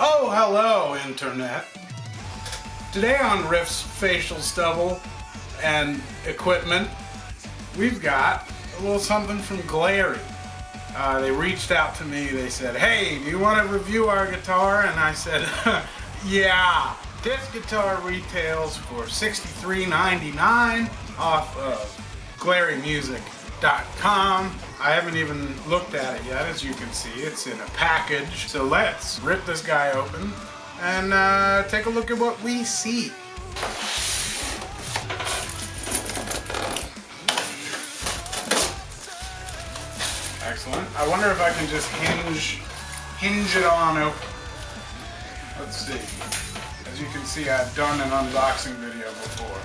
Oh, hello, Internet. Today on Riff's Facial Stubble and Equipment, we've got a little something from Glarry. They reached out to me, they said, hey, do you want to review our guitar? And I said, yeah. This guitar retails for $63.99 off of GlarryMusic.com. I haven't even looked at it yet, as you can see. It's in a package. So let's rip this guy open and take a look at what we see. Excellent. I wonder if I can just hinge it on open. Let's see. As you can see, I've done an unboxing video before.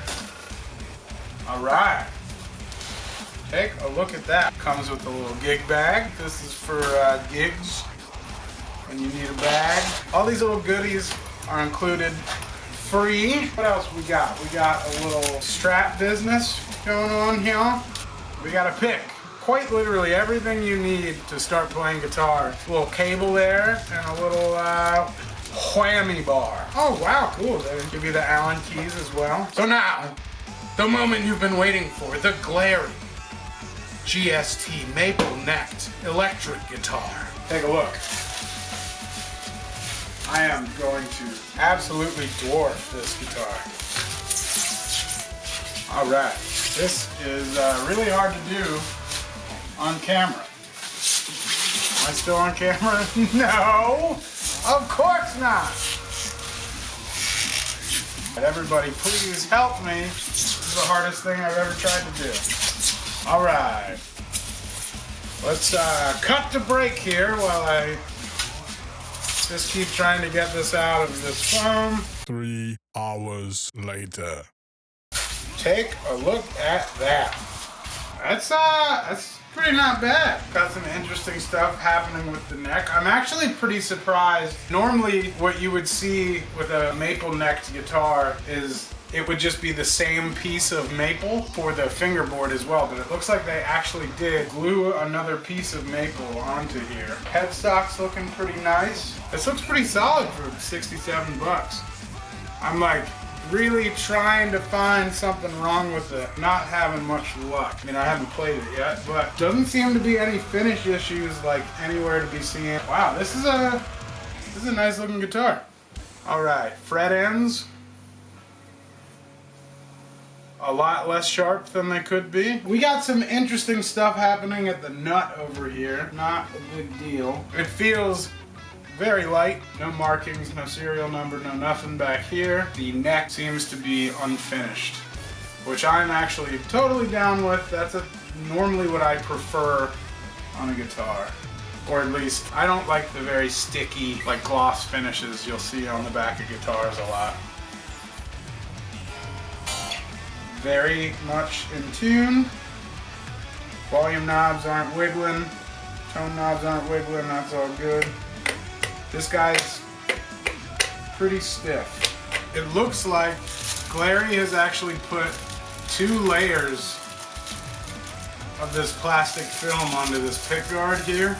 All right. Take a look at that. Comes with a little gig bag. This is for gigs when you need a bag. All these little goodies are included free. What else we got? We got a little strap business going on here. We got a pick. Quite literally everything you need to start playing guitar. A little cable there and a little whammy bar. Oh wow, cool. They give you the Allen keys as well. So now, the moment you've been waiting for, the Glarry GST maple-necked electric guitar. Take a look. I am going to absolutely dwarf this guitar. All right, this is really hard to do on camera. Am I still on camera? No, of course not. Everybody, please help me. This is the hardest thing I've ever tried to do. All right, let's cut the break here while I just keep trying to get this out of this foam. 3 hours later. Take a look at that. That's pretty not bad. Got some interesting stuff happening with the neck. I'm actually pretty surprised. Normally what you would see with a maple-necked guitar is it would just be the same piece of maple for the fingerboard as well, but it looks like they actually did glue another piece of maple onto here. Headstock's looking pretty nice. This looks pretty solid for 67 bucks. I'm like really trying to find something wrong with it. Not having much luck. I mean, I haven't played it yet, but doesn't seem to be any finish issues like anywhere to be seen. Wow, this is a nice looking guitar. All right, fret ends. A lot less sharp than they could be. We got some interesting stuff happening at the nut over here. Not a big deal. It feels very light. No markings, no serial number, no nothing back here. The neck seems to be unfinished, which I'm actually totally down with. That's normally what I prefer on a guitar. Or at least, I don't like the very sticky, like gloss finishes you'll see on the back of guitars a lot. Very much in tune. Volume knobs aren't wiggling. Tone knobs aren't wiggling, that's all good. This guy's pretty stiff. It looks like Glarry has actually put 2 layers of this plastic film onto this pickguard here.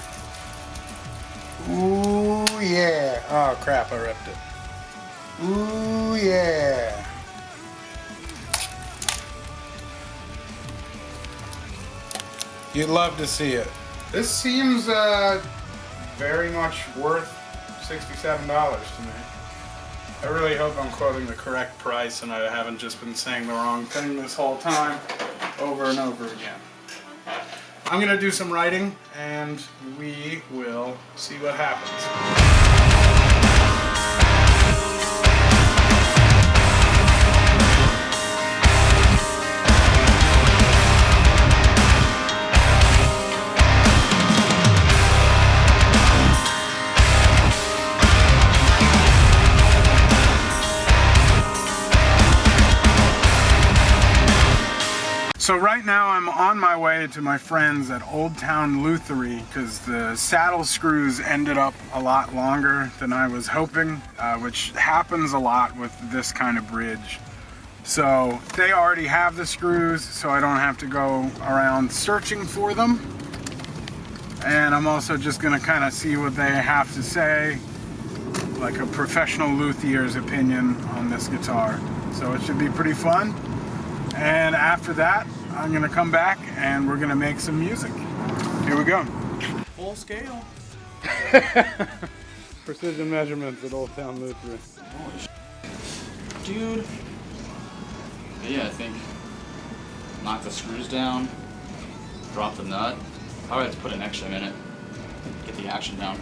Ooh yeah. Oh crap, I ripped it. Ooh yeah. You'd love to see it. This seems very much worth $67 to me. I really hope I'm quoting the correct price and I haven't just been saying the wrong thing this whole time over and over again. I'm gonna do some writing and we will see what happens. So right now I'm on my way to my friends at Old Town Luthery because the saddle screws ended up a lot longer than I was hoping, which happens a lot with this kind of bridge. So they already have the screws, so I don't have to go around searching for them. And I'm also just gonna kind of see what they have to say like a professional luthier's opinion on this guitar. So it should be pretty fun. And after that, I'm gonna come back and we're gonna make some music. Here we go. Full scale. Precision measurements at Old Town Luther. Holy sh**. Dude. But yeah, I think knock the screws down, drop the nut. Probably have to put an extra minute, get the action down.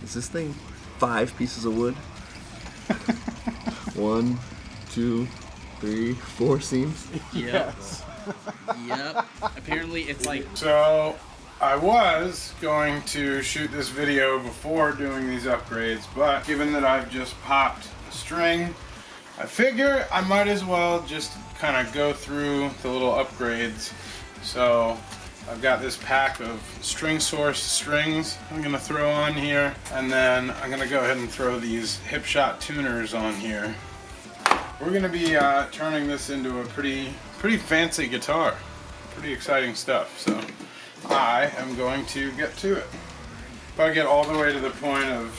Is this thing 5 pieces of wood? 1, 2, 3, 4 seams? Yes. Yep. Apparently it's like... So, I was going to shoot this video before doing these upgrades, but given that I've just popped the string, I figure I might as well just kind of go through the little upgrades. So, I've got this pack of string source strings I'm going to throw on here, and then I'm going to go ahead and throw these hip shot tuners on here. We're going to be turning this into a pretty fancy guitar. Pretty exciting stuff, so I am going to get to it. If I get all the way to the point of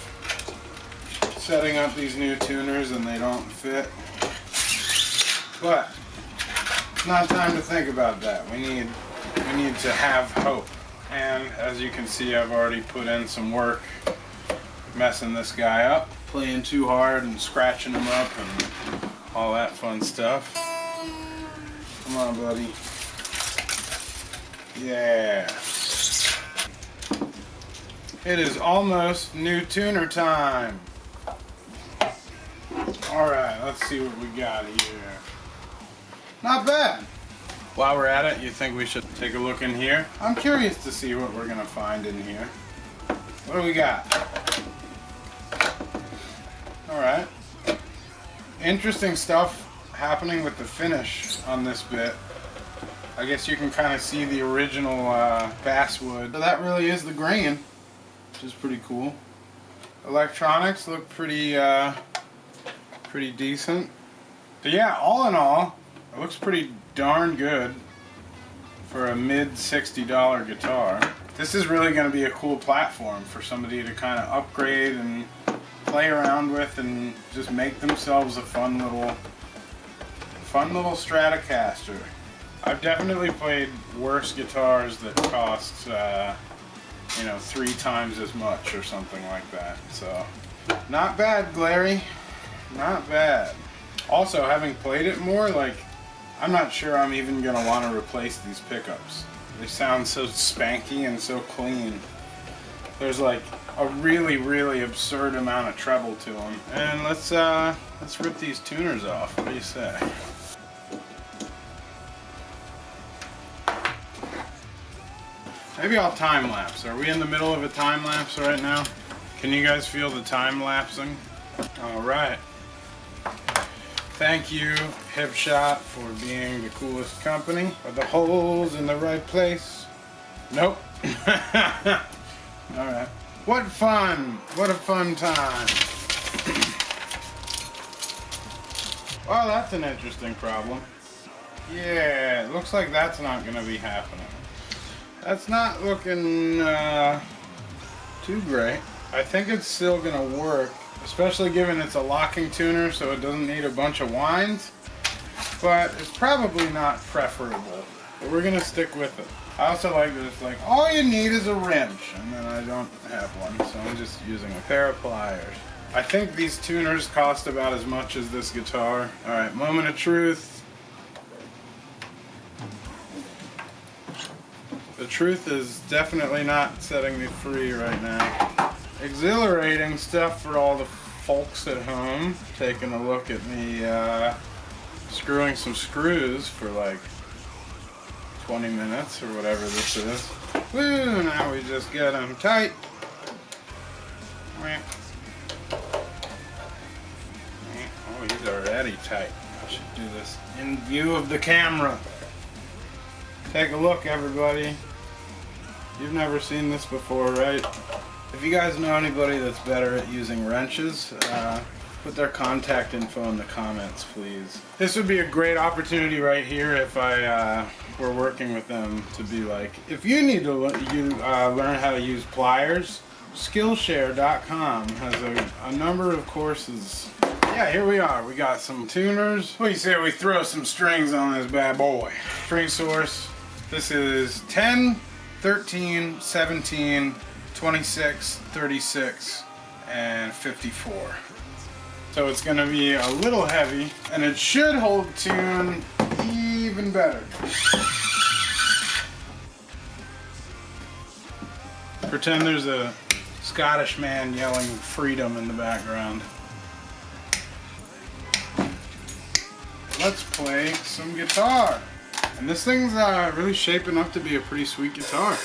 setting up these new tuners and they don't fit, but it's not time to think about that. We need to have hope. And as you can see, I've already put in some work messing this guy up, playing too hard and scratching him up and all that fun stuff. Come on, buddy. Yeah. It is almost new tuner time. Alright, let's see what we got here. Not bad. While we're at it, you think we should take a look in here? I'm curious to see what we're gonna find in here. What do we got? Alright. Interesting stuff happening with the finish on this bit. I guess you can kind of see the original basswood. So that really is the grain, which is pretty cool. Electronics look pretty decent. So yeah, all in all, it looks pretty darn good for a mid $60 guitar. This is really going to be a cool platform for somebody to kind of upgrade and play around with and just make themselves a fun little Stratocaster. I've definitely played worse guitars that cost, 3 times as much or something like that. So, not bad, Glarry. Not bad. Also, having played it more, I'm not sure I'm even going to want to replace these pickups. They sound so spanky and so clean. There's a really, really absurd amount of treble to them. And let's rip these tuners off. What do you say? Maybe I'll time lapse. Are we in the middle of a time lapse right now? Can you guys feel the time lapsing? Alright. Thank you, Hipshot, for being the coolest company. Are the holes in the right place? Nope. Alright. What fun! What a fun time. Well, that's an interesting problem. Yeah, it looks like that's not going to be happening. That's not looking too great. I think it's still going to work, especially given it's a locking tuner, so it doesn't need a bunch of winds. But it's probably not preferable. But we're going to stick with it. I also like that it's all you need is a wrench, and then I don't have one, so I'm just using a pair of pliers. I think these tuners cost about as much as this guitar. Alright, moment of truth. The truth is definitely not setting me free right now. Exhilarating stuff for all the folks at home. Taking a look at me screwing some screws for 20 minutes or whatever this is. Woo, now we just get them tight. Oh, he's already tight. I should do this in view of the camera. Take a look, everybody. You've never seen this before, right? If you guys know anybody that's better at using wrenches, put their contact info in the comments, please. This would be a great opportunity right here if I were working with them to be like, if you need to learn how to use pliers, Skillshare.com has a number of courses. Yeah, here we are. We got some tuners. What do you say we throw some strings on this bad boy? String source. This is 10, 13, 17, 26, 36, and 54. So it's going to be a little heavy, and it should hold tune even better. Pretend there's a Scottish man yelling freedom in the background. Let's play some guitar. And this thing's really shaping up to be a pretty sweet guitar.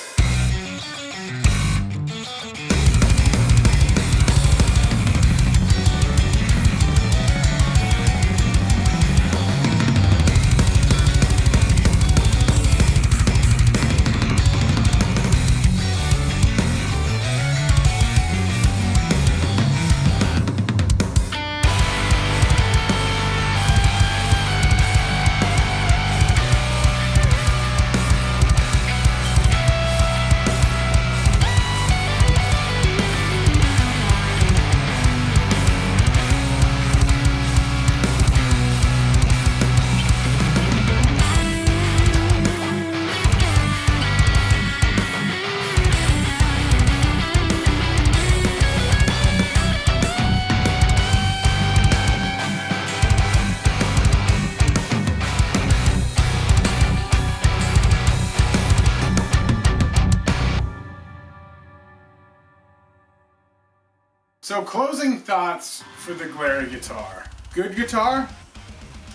So closing thoughts for the Glarry guitar. Good guitar?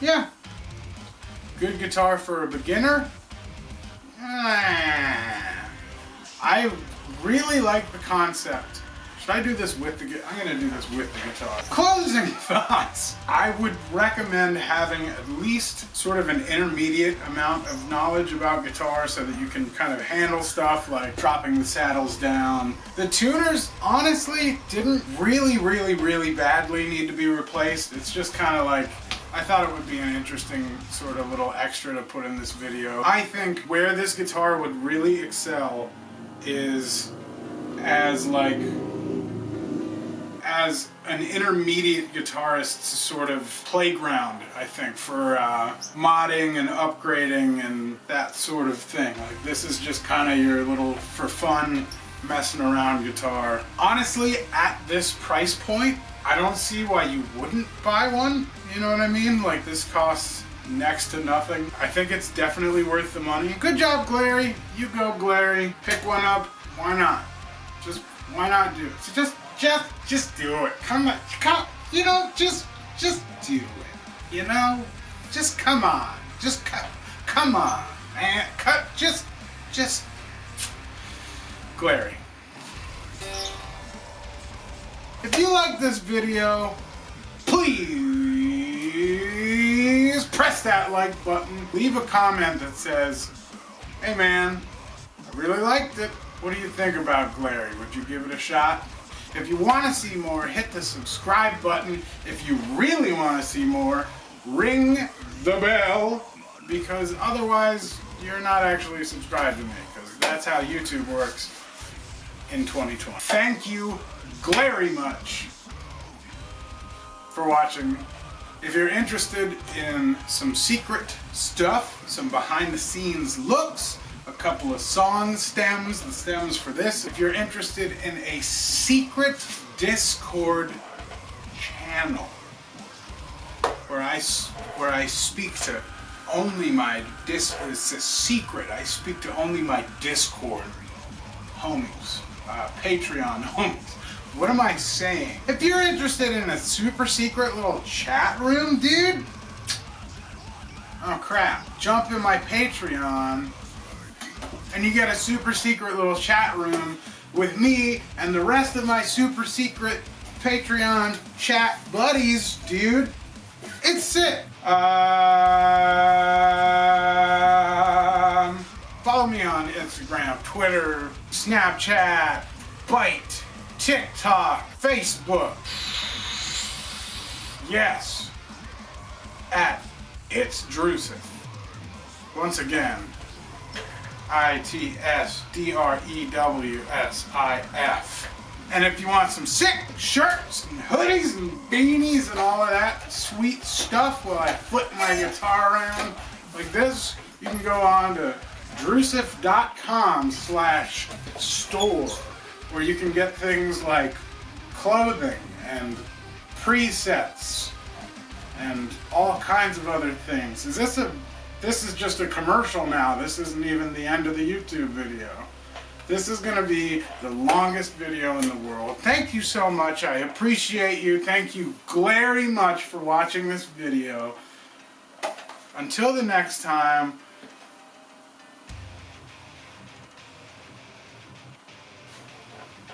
Yeah. Good guitar for a beginner? I really like the concept. Should I do this with the guitar? I'm gonna do this with the guitar. Closing thoughts. I would recommend having at least sort of an intermediate amount of knowledge about guitar so that you can kind of handle stuff like dropping the saddles down. The tuners, honestly, didn't really badly need to be replaced. It's just kind of like, I thought it would be an interesting sort of little extra to put in this video. I think where this guitar would really excel is as an intermediate guitarist's sort of playground, I think, for modding and upgrading and that sort of thing. Like, this is just kind of your little, for fun, messing around guitar. Honestly, at this price point, I don't see why you wouldn't buy one. You know what I mean? Like, this costs next to nothing. I think it's definitely worth the money. Good job, Glarry. You go, Glarry. Pick one up. Why not? Just, why not do it? So just do it. Come, you know, just do it. You know? Just come on. Just come on, man. Just, Glarry. If you like this video, please press that like button. Leave a comment that says, hey man, I really liked it. What do you think about Glarry? Would you give it a shot? If you want to see more, hit the subscribe button. If you really want to see more, ring the bell, because otherwise you're not actually subscribed to me, because that's how YouTube works in 2020. Thank you Glarry much for watching. If you're interested in some secret stuff, some behind the scenes looks, a couple of song stems, the stems for this. If you're interested in a secret Discord channel where I speak to only my it's a secret. I speak to only my Discord homies, Patreon homies. What am I saying? If you're interested in a super secret little chat room, dude, oh crap, jump in my Patreon and you get a super secret little chat room with me and the rest of my super secret Patreon chat buddies, dude. It's sick. Follow me on Instagram, Twitter, Snapchat, Byte, TikTok, Facebook. Yes, at It's Drusif. Once again, ITSDREWSIF. And if you want some sick shirts and hoodies and beanies and all of that sweet stuff while I flip my guitar around like this, you can go on to drusif.com/store, where you can get things like clothing and presets and all kinds of other things. This is just a commercial now. This isn't even the end of the YouTube video. This is going to be the longest video in the world. Thank you so much. I appreciate you. Thank you very much for watching this video. Until the next time,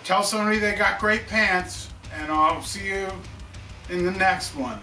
tell somebody they got great pants, and I'll see you in the next one.